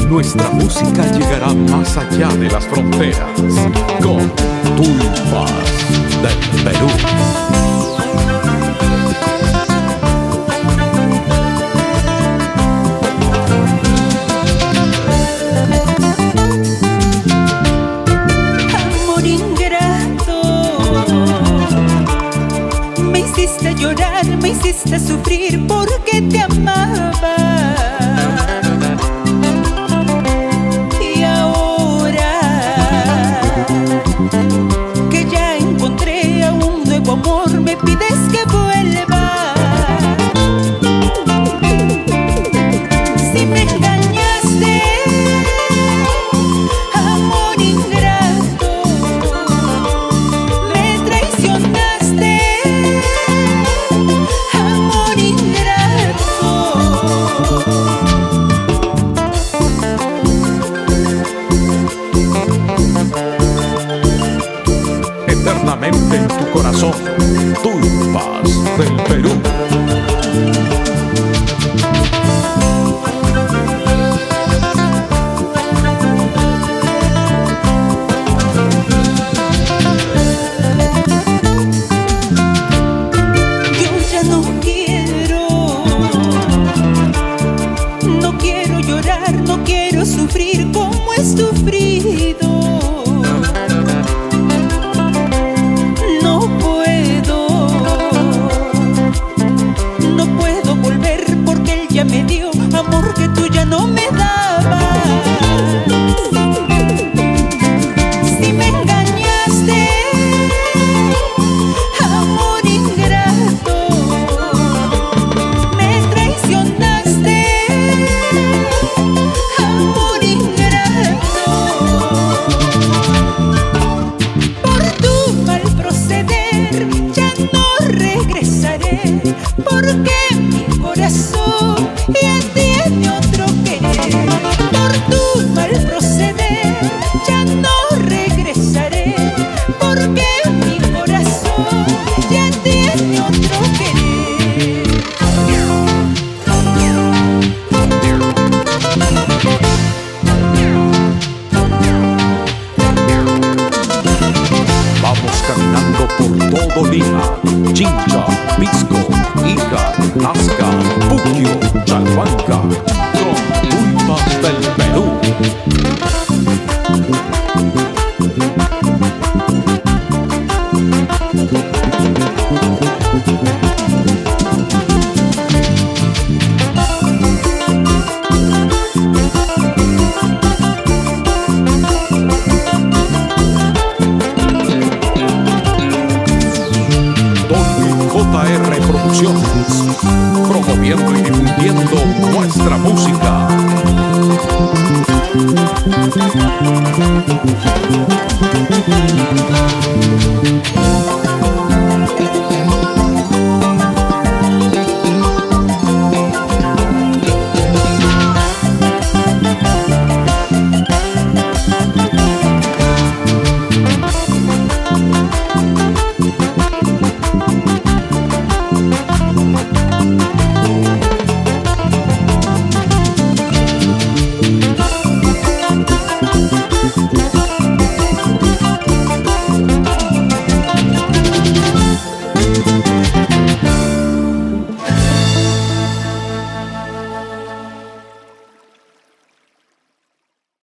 Nuestra música llegará más allá de las fronteras con Tulpas del Perú. Amor ingrato, me hiciste llorar, me hiciste sufrir porque te amaba. Me pides que vuelva. Si me engañaste, amor ingrato, me traicionaste, amor ingrato. Eternamente en tu corazón, Tulpas del Perú. Yo ya no quiero llorar, no quiero sufrir como he sufrido. Me dio amor que tú ya no me dabas. Si me engañaste, amor ingrato, me traicionaste, amor ingrato. Por tu mal proceder ya no regresaré, porque mi corazón ya tiene otro querer. Por tu mal proceder ya no regresaré, porque mi corazón ya tiene otro querer. Vamos caminando por todo Lima, Chincha, Pisco, Ica, Nazca, Puquio, Chalhuanca, con Tulpas del Perú. JR Producciones, promoviendo y difundiendo nuestra música.